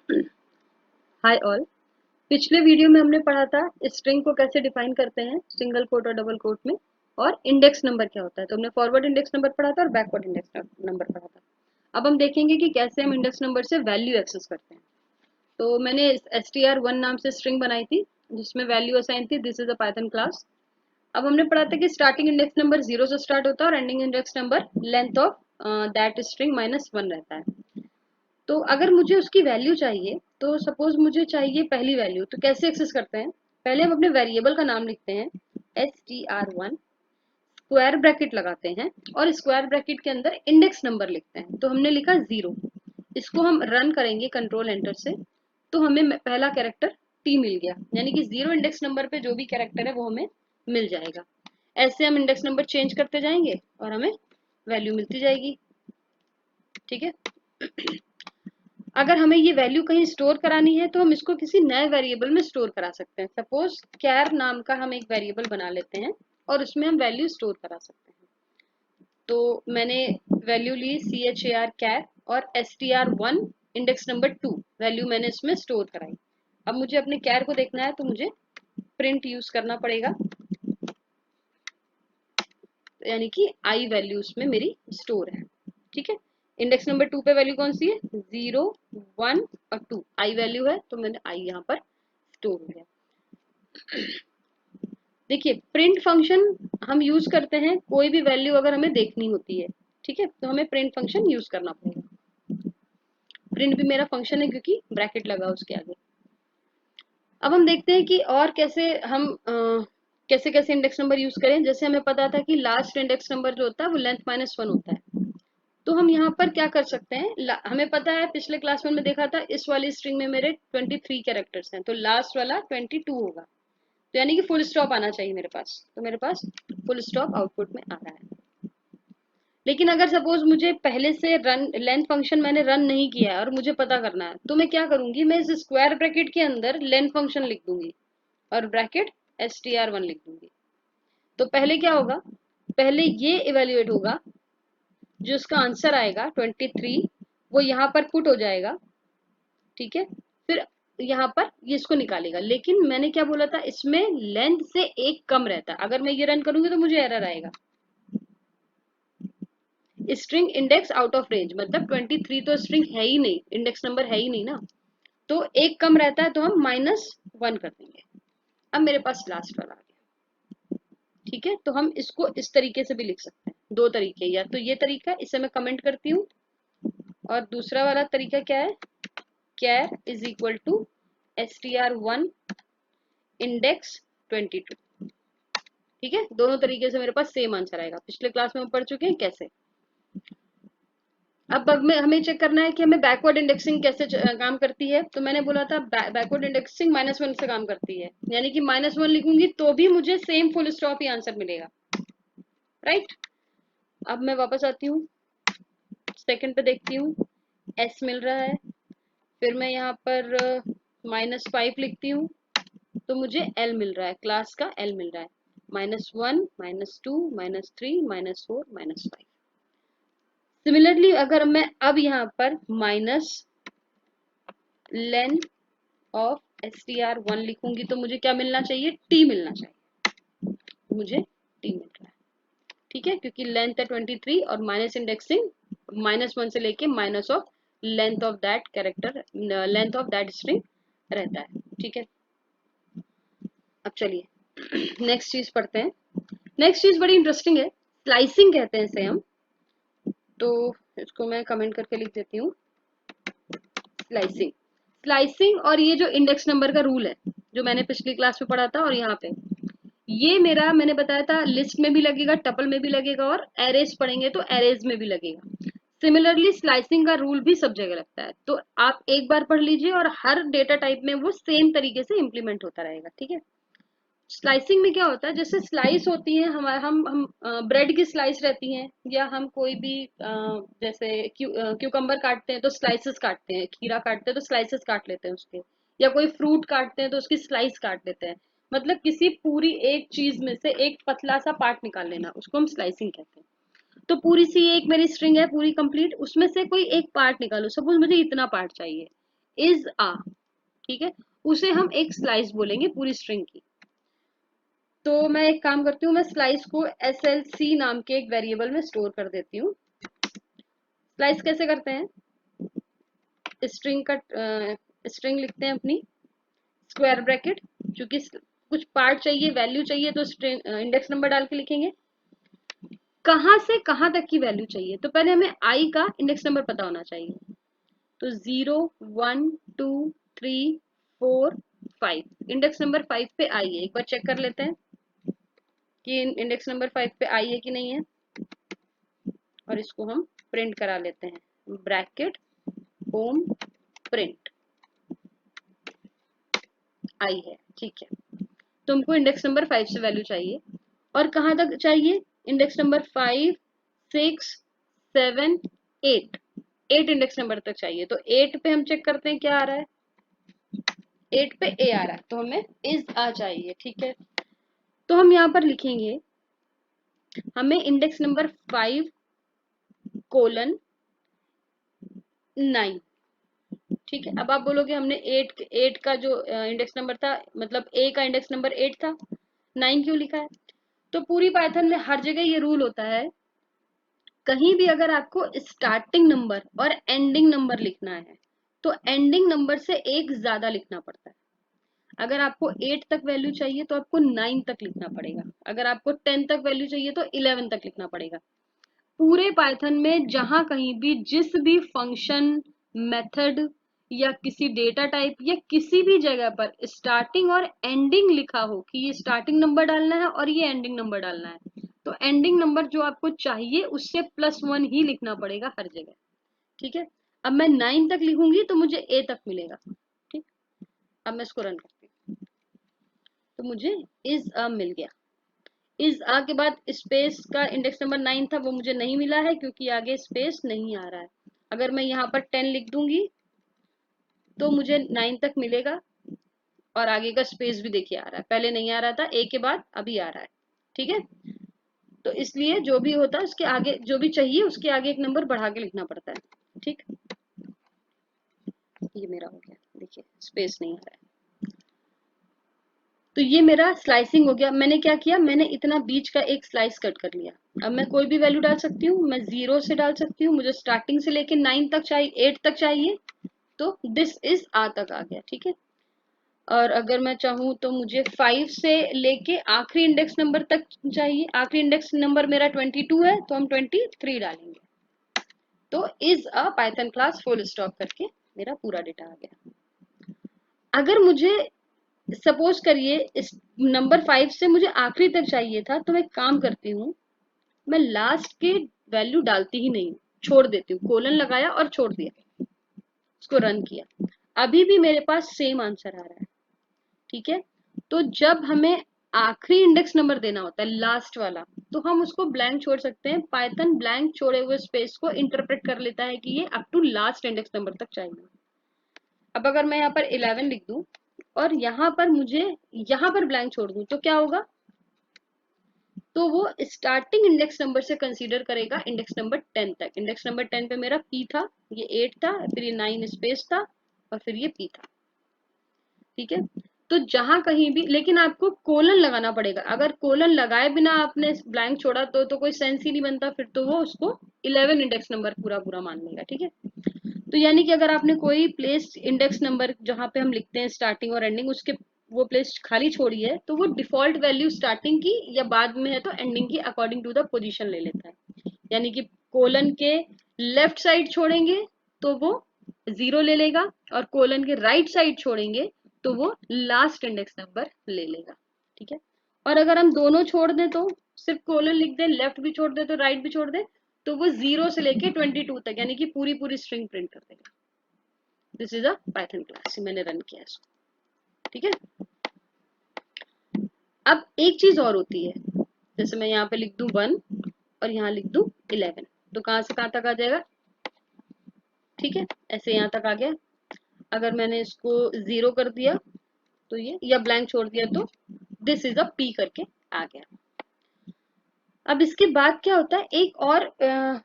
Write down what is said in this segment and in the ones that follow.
Hi all. पिछले video में हमने पढ़ा था स्ट्रिंग को कैसे डिफाइन करते हैं सिंगल कोट और डबल कोट में, और इंडेक्स नंबर क्या होता है। तो हमने फॉरवर्ड इंडेक्स नंबर पढ़ा था और बैकवर्ड इंडेक्स नंबर पढ़ा था। अब हम देखेंगे कि कैसे हम इंडेक्स नंबर से वैल्यू एक्सेस करते हैं। तो मैंने str1 नाम से स्ट्रिंग बनाई थी जिसमें वैल्यू असाइन थी this is a Python class. अब हमने पढ़ा था कि स्टार्टिंग इंडेक्स नंबर 0 से स्टार्ट होता है और ending index number length of that string -1 रहता है। तो अगर मुझे उसकी वैल्यू चाहिए, तो सपोज मुझे चाहिए पहली वैल्यू, तो कैसे एक्सेस करते हैं। पहले हम अपने वेरिएबल का नाम लिखते हैं str1, स्क्वायर ब्रैकेट लगाते हैं और स्क्वायर ब्रैकेट के अंदर इंडेक्स नंबर लिखते हैं। तो हमने लिखा 0। इसको हम रन करेंगे कंट्रोल एंटर से, तो हमें पहला कैरेक्टर टी मिल गया, यानी कि 0 इंडेक्स नंबर पे जो भी कैरेक्टर है वो हमें मिल जाएगा। ऐसे हम इंडेक्स नंबर चेंज करते जाएंगे और हमें वैल्यू मिलती जाएगी। ठीक है। अगर हमें ये वैल्यू कहीं स्टोर करानी है तो हम इसको किसी नए वेरिएबल में स्टोर करा सकते हैं। सपोज कैर नाम का हम एक वेरिएबल बना लेते हैं और उसमें हम वैल्यू स्टोर करा सकते हैं। तो मैंने वैल्यू ली char कैर और str1 इंडेक्स नंबर 2 वैल्यू मैंने इसमें स्टोर कराई। अब मुझे अपने कैर को देखना है तो मुझे प्रिंट यूज करना पड़ेगा, यानी कि आई वैल्यू उसमें मेरी स्टोर है। ठीक है। इंडेक्स नंबर 2 पे वैल्यू कौन सी है, 0, 1 और 2 आई वैल्यू है, तो मैंने आई यहाँ पर स्टोर हो गया। देखिए, प्रिंट फंक्शन हम यूज करते हैं कोई भी वैल्यू अगर हमें देखनी होती है। ठीक है, तो हमें प्रिंट फंक्शन यूज करना पड़ेगा। प्रिंट भी मेरा फंक्शन है क्योंकि ब्रैकेट लगा उसके आगे। अब हम देखते हैं कि और कैसे हम कैसे कैसे इंडेक्स नंबर यूज करें। जैसे हमें पता था कि लास्ट इंडेक्स नंबर जो होता है वो लेंथ -1 होता है। तो हम यहाँ पर क्या कर सकते हैं, हमें पता है पिछले क्लास में देखा था इस वाली स्ट्रिंग में मेरे 23 कैरेक्टर्स हैं, तो लास्ट वाला 22 होगा। तो यानी कि फुल स्टॉप आना चाहिए मेरे पास, तो मेरे पास फुल स्टॉप आउटपुट में आ रहा है। लेकिन अगर सपोज मुझे पहले से रन लेंथ फंक्शन मैंने रन नहीं किया है और मुझे पता करना है, तो मैं क्या करूंगी, मैं इस स्क्वायर ब्रैकेट के अंदर लेंथ फंक्शन लिख दूंगी और ब्रैकेट str1 लिख दूंगी। तो पहले क्या होगा, पहले ये इवेल्युएट होगा, जो इसका आंसर आएगा 23 वो यहाँ पर पुट हो जाएगा। ठीक है। फिर यहाँ पर ये इसको निकालेगा, लेकिन मैंने क्या बोला था, इसमें लेंथ से एक कम रहता है। अगर मैं ये रन करूंगी तो मुझे एरर आएगा, string index out of range, मतलब 23 तो स्ट्रिंग है ही नहीं, इंडेक्स नंबर है ही नहीं ना। तो एक कम रहता है तो हम -1 कर देंगे। अब मेरे पास लास्ट वाला आ गया। ठीक है, तो हम इसको इस तरीके से भी लिख सकते हैं, दो तरीके, या तो ये तरीका इसे मैं कमेंट करती हूँ, और दूसरा वाला तरीका क्या है, char is equal to str1 index 22। ठीक है, दोनों तरीके से मेरे पास सेम आंसर आएगा। पिछले क्लास में हम पढ़ चुके हैं कैसे। अब हमें चेक करना है कि हमें बैकवर्ड इंडेक्सिंग कैसे काम करती है। तो मैंने बोला था बैकवर्ड इंडेक्सिंग -1 से काम करती है, यानी कि -1 लिखूंगी तो भी मुझे सेम फुल स्टॉप ही आंसर मिलेगा। राइट। अब मैं वापस आती हूँ, सेकंड पे देखती हूँ, एस मिल रहा है। फिर मैं यहाँ पर -5 लिखती हूँ तो मुझे एल मिल रहा है, क्लास का एल मिल रहा है। -1, -2, -3, -4, -5। सिमिलरली अगर मैं अब यहाँ पर माइनस लेन ऑफ str1 लिखूंगी तो मुझे क्या मिलना चाहिए, टी मिलना चाहिए। मुझे टी मिल रहा है। ठीक है, क्योंकि लेंथ है 23 और माइनस इंडेक्सिंग -1 से लेके minus of length of that character, length of that string रहता है। ठीक है। अब चलिए नेक्स्ट चीज पढ़ते हैं। नेक्स्ट चीज बड़ी इंटरेस्टिंग है, स्लाइसिंग कहते हैं इसे हम। तो इसको मैं कमेंट करके लिख देती हूँ, स्लाइसिंग। स्लाइसिंग और ये जो इंडेक्स नंबर का रूल है जो मैंने पिछली क्लास में पढ़ा था, और यहाँ पे ये मेरा मैंने बताया था लिस्ट में भी लगेगा, टपल में भी लगेगा, और एरेज पढ़ेंगे तो एरेज में भी लगेगा। सिमिलरली स्लाइसिंग का रूल भी सब जगह लगता है, तो आप एक बार पढ़ लीजिए और हर डेटा टाइप में वो सेम तरीके से इम्प्लीमेंट होता रहेगा। ठीक है। स्लाइसिंग में क्या होता है, जैसे स्लाइस होती है हमारे हम ब्रेड की स्लाइस रहती हैं, या हम कोई भी जैसे क्यूकम्बर काटते हैं तो स्लाइसेस काटते हैं, खीरा काटते हैं तो स्लाइसेस काट लेते हैं उसके, या कोई फ्रूट काटते हैं तो उसकी स्लाइस काट लेते हैं। मतलब किसी पूरी एक चीज में से एक पतला सा पार्ट निकाल लेना, उसको हम स्लाइसिंग कहते हैं। तो पूरी सी एक मेरी स्ट्रिंग है पूरी कंप्लीट, उसमें से कोई एक पार्ट निकालो। सपोज मुझे इतना पार्ट चाहिए, इज आ, ठीक है, उसे हम एक स्लाइस बोलेंगे पूरी स्ट्रिंग की। तो मैं एक काम करती हूँ, मैं स्लाइस को SLC नाम के एक वेरिएबल में स्टोर कर देती हूँ। स्लाइस कैसे करते हैं, स्ट्रिंग का स्ट्रिंग लिखते हैं अपनी, स्क्वायर ब्रैकेट, क्योंकि कुछ पार्ट चाहिए, वैल्यू चाहिए, तो स्ट्रिंग इंडेक्स नंबर डाल के लिखेंगे। कहाँ से कहाँ तक की वैल्यू चाहिए, तो पहले हमें आई का इंडेक्स नंबर पता होना चाहिए। तो 0 1 2 3 4 5, इंडेक्स नंबर 5 पे आई है। एक बार चेक कर लेते हैं कि इंडेक्स नंबर 5 पे आई है कि नहीं है, और इसको हम प्रिंट करा लेते हैं, ब्रैकेट होम प्रिंट, आई है, ठीक है। तुमको इंडेक्स नंबर 5 से वैल्यू चाहिए, और कहाँ तक चाहिए, इंडेक्स नंबर 5 6 7 8, 8 इंडेक्स नंबर तक चाहिए। तो 8 पे हम चेक करते हैं क्या आ रहा है, 8 पे ए आ रहा है, तो हमें इज आ चाहिए, ठीक है। तो हम यहाँ पर लिखेंगे, हमें इंडेक्स नंबर 5 कोलन 9, ठीक है। अब आप बोलोगे हमने 8 का जो इंडेक्स नंबर था, मतलब ए का इंडेक्स नंबर 8 था, 9 क्यों लिखा है। तो पूरी पाइथन में हर जगह ये रूल होता है, कहीं भी अगर आपको स्टार्टिंग नंबर और एंडिंग नंबर लिखना है तो एंडिंग नंबर से एक ज्यादा लिखना पड़ता है। अगर आपको 8 तक वैल्यू चाहिए तो आपको 9 तक लिखना पड़ेगा, अगर आपको 10 तक वैल्यू चाहिए तो 11 तक लिखना पड़ेगा। पूरे पाइथन में जहां कहीं भी जिस भी फंक्शन, मेथड या किसी डेटा टाइप या किसी भी जगह पर स्टार्टिंग और एंडिंग लिखा हो कि ये स्टार्टिंग नंबर डालना है और ये एंडिंग नंबर डालना है, तो एंडिंग नंबर जो आपको चाहिए उससे +1 ही लिखना पड़ेगा हर जगह, ठीक है। अब मैं 9 तक लिखूंगी तो मुझे ए तक मिलेगा, ठीक। अब मैं इसको रन करती हूँ, तो मुझे इज अ मिल गया। इस आ के बाद स्पेस का इंडेक्स नंबर 9 था, वो मुझे नहीं मिला है क्योंकि आगे स्पेस नहीं आ रहा है। अगर मैं यहाँ पर 10 लिख दूंगी तो मुझे 9 तक मिलेगा, और आगे का स्पेस भी देखिए आ रहा है, पहले नहीं आ रहा था, ए के बाद अभी आ रहा है, ठीक है। तो इसलिए जो भी होता है उसके आगे जो भी चाहिए उसके आगे एक नंबर बढ़ा के लिखना पड़ता है, ठीक। ये मेरा हो गया, देखिए स्पेस नहीं आ रहा है। तो ये मेरा स्लाइसिंग हो गया। मैंने क्या किया, मैंने इतना बीच का एक स्लाइस कट कर लिया। अब मैं कोई भी वैल्यू डाल सकती हूँ, मैं 0 से डाल सकती हूँ, मुझे स्टार्टिंग से लेके 9 तक चाहिए, 8 तक चाहिए, तो दिस इज आ तक आ गया, ठीक है। और अगर मैं चाहूँ तो मुझे 5 से लेके आखिरी इंडेक्स नंबर तक चाहिए, आखिरी इंडेक्स नंबर मेरा 22 है तो हम 23 डालेंगे। तो is a Python class full stop करके मेरा पूरा डेटा आ गया। अगर मुझे सपोज करिए इस नंबर 5 से मुझे आखिरी तक चाहिए था, तो मैं काम करती हूँ, मैं लास्ट के वैल्यू डालती ही नहीं, छोड़ देती हूँ, कोलन लगाया और छोड़ दिया, उसको रन किया, अभी भी मेरे पास सेम आंसर आ रहा है, ठीक है। तो जब हमें आखिरी इंडेक्स नंबर देना होता है, लास्ट वाला, तो हम उसको ब्लैंक छोड़ सकते हैं। पाइथन ब्लैंक छोड़े हुए स्पेस को इंटरप्रेट कर लेता है कि ये up to last index number तक चाहिए। अब अगर मैं यहाँ पर 11 लिख दूं और यहाँ पर मुझे यहाँ पर ब्लैंक छोड़ दूं तो क्या होगा, तो वो स्टार्टिंग इंडेक्स नंबर से कंसीडर करेगा इंडेक्स नंबर 10 तक। इंडेक्स नंबर 10 पे मेरा पी था, ये 8 था, फिर ये 9 स्पेस था, और फिर ये पी था, ठीक है। तो जहां कहीं भी, लेकिन आपको कोलन लगाना पड़ेगा, अगर कोलन लगाए बिना आपने ब्लैंक छोड़ा तो कोई सेंस ही नहीं बनता, फिर तो वो उसको 11 इंडेक्स नंबर पूरा पूरा मान लेगा, ठीक है। तो यानी कि अगर आपने कोई प्लेस इंडेक्स नंबर जहां पे हम लिखते हैं स्टार्टिंग और एंडिंग, उसके वो प्लेस खाली छोड़ी है, तो वो डिफॉल्ट वैल्यू स्टार्टिंग की या बाद में है तो एंडिंग की अकॉर्डिंग टू द पोजीशन ले लेता है। यानी कि कोलन के लेफ्ट साइड छोड़ेंगे तो वो 0 ले लेगा, और कोलन के राइट साइड छोड़ेंगे तो वो लास्ट इंडेक्स नंबर ले लेगा, ठीक है। और अगर हम दोनों छोड़ दें, तो सिर्फ कोलन लिख दें, लेफ्ट भी छोड़ दे तो राइट भी छोड़ दे, तो वो 0 से लेके 22 तक यानी कि पूरी पूरी स्ट्रिंग प्रिंट कर देगा। This is a Python class, मैंने रन किया इसको, ठीक है। अब एक चीज और होती है, जैसे मैं यहाँ पे लिख दूं 1 और यहाँ लिख दूं 11, तो कहाँ से कहाँ तक आ जाएगा, ठीक है, ऐसे यहाँ तक आ गया। अगर मैंने इसको 0 कर दिया तो ये, या ब्लैंक छोड़ दिया तो दिस इज अ पी करके आ गया। अब इसके बाद क्या होता है, एक और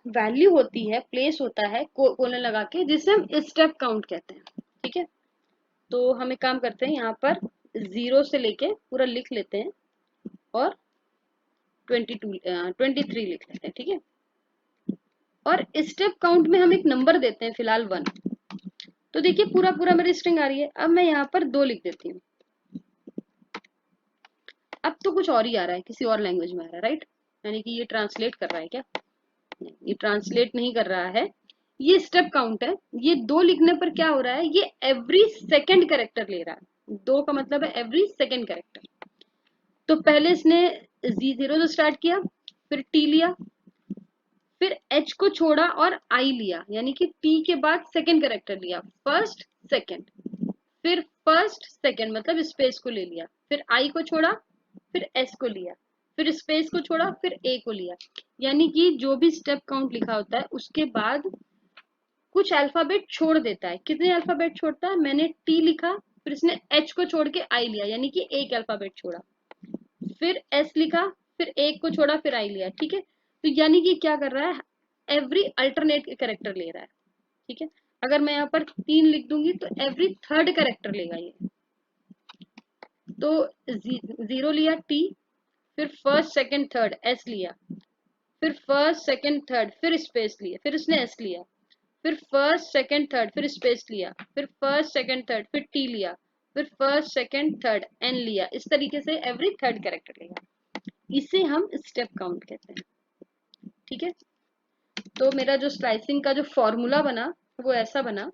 वैल्यू होती है, प्लेस होता है कोलन लगा के, जिसे हम स्टेप काउंट कहते हैं, ठीक है। तो हम एक काम करते हैं, यहाँ पर 0 से लेके पूरा लिख लेते हैं और 23 लिख लेते हैं, ठीक है। और स्टेप काउंट में हम एक नंबर देते हैं, फिलहाल 1। तो देखिए पूरा पूरा मेरी स्ट्रिंग आ रही है। अब मैं यहाँ पर 2 लिख देती हूँ। अब तो कुछ और ही आ रहा है, किसी और लैंग्वेज में आ रहा है, राइट। यानी कि ये ट्रांसलेट कर रहा है क्या? नहीं, ये ट्रांसलेट नहीं कर रहा है, ये स्टेप काउंट है। ये 2 लिखने पर क्या हो रहा है, ये एवरी सेकेंड कैरेक्टर ले रहा है। 2 का मतलब है एवरी सेकेंड कैरेक्टर। तो पहले इसने Z0 से स्टार्ट किया, फिर T लिया, फिर H को छोड़ा और I लिया, यानी कि T के बाद सेकेंड कैरेक्टर लिया, फर्स्ट सेकेंड, फिर फर्स्ट सेकेंड मतलब स्पेस को ले लिया, फिर I को छोड़ा, फिर S को लिया, फिर स्पेस को छोड़ा, फिर A को लिया। यानी कि जो भी स्टेप काउंट लिखा होता है उसके बाद कुछ अल्फाबेट छोड़ देता है। कितने अल्फाबेट छोड़ता है? मैंने T लिखा, फिर इसने H को छोड़ के I लिया, यानी कि एक अल्फाबेट छोड़ा, फिर S लिखा, फिर एक को छोड़ा, फिर I लिया, ठीक है। तो यानी कि क्या कर रहा है, एवरी अल्टरनेट कैरेक्टर ले रहा है, ठीक है। अगर मैं यहाँ पर 3 लिख दूंगी तो एवरी थर्ड कैरेक्टर लेगा ये। तो 0 लिया T, फिर फर्स्ट सेकंड थर्ड S लिया, फिर फर्स्ट सेकंड थर्ड, फिर स्पेस लिया, फिर इसने S लिया, फिर फर्स्ट सेकंड थर्ड, फिर स्पेस लिया, फिर फर्स्ट सेकंड थर्ड, फिर T लिया, फिर फर्स्ट सेकंड थर्ड N लिया। इस तरीके से एवरी थर्ड कैरेक्टर लेगा। इसे हम स्टेप काउंट कहते हैं, ठीक है। तो मेरा जो स्लाइसिंग का जो फॉर्मूला बना वो ऐसा बना,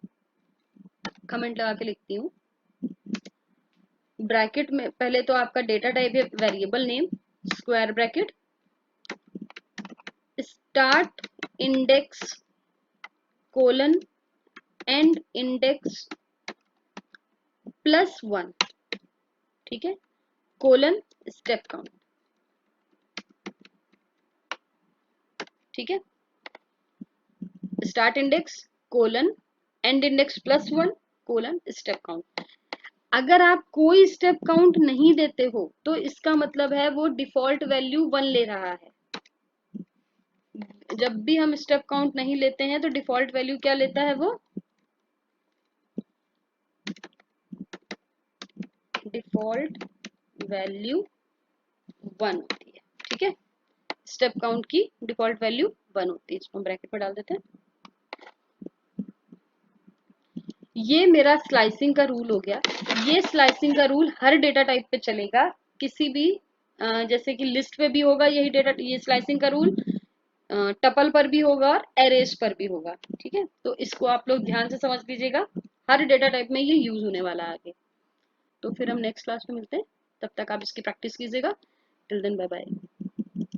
कमेंट लगा के लिखती हूँ। ब्रैकेट में पहले तो आपका डेटा टाइप है variable name, square bracket, start index colon and index +1, ठीक है, कोलन स्टेप काउंट, ठीक है। Start index colon and index +1 colon step count. अगर आप कोई स्टेप काउंट नहीं देते हो तो इसका मतलब है वो डिफॉल्ट वैल्यू 1 ले रहा है। जब भी हम स्टेप काउंट नहीं लेते हैं तो डिफॉल्ट वैल्यू क्या लेता है, वो डिफॉल्ट वैल्यू 1 होती है, ठीक है। स्टेप काउंट की डिफॉल्ट वैल्यू 1 होती है। इसको हम ब्रैकेट में डाल देते हैं। ये मेरा स्लाइसिंग का रूल हो गया। ये स्लाइसिंग का रूल हर डेटा टाइप पे चलेगा, किसी भी जैसे कि लिस्ट पे भी होगा यही डेटा, ये स्लाइसिंग का रूल टपल पर भी होगा और एरेज पर भी होगा, ठीक है। तो इसको आप लोग ध्यान से समझ लीजिएगा, हर डेटा टाइप में ये यूज होने वाला है आगे। तो फिर हम नेक्स्ट क्लास में मिलते हैं, तब तक आप इसकी प्रैक्टिस कीजिएगा। Till then bye bye.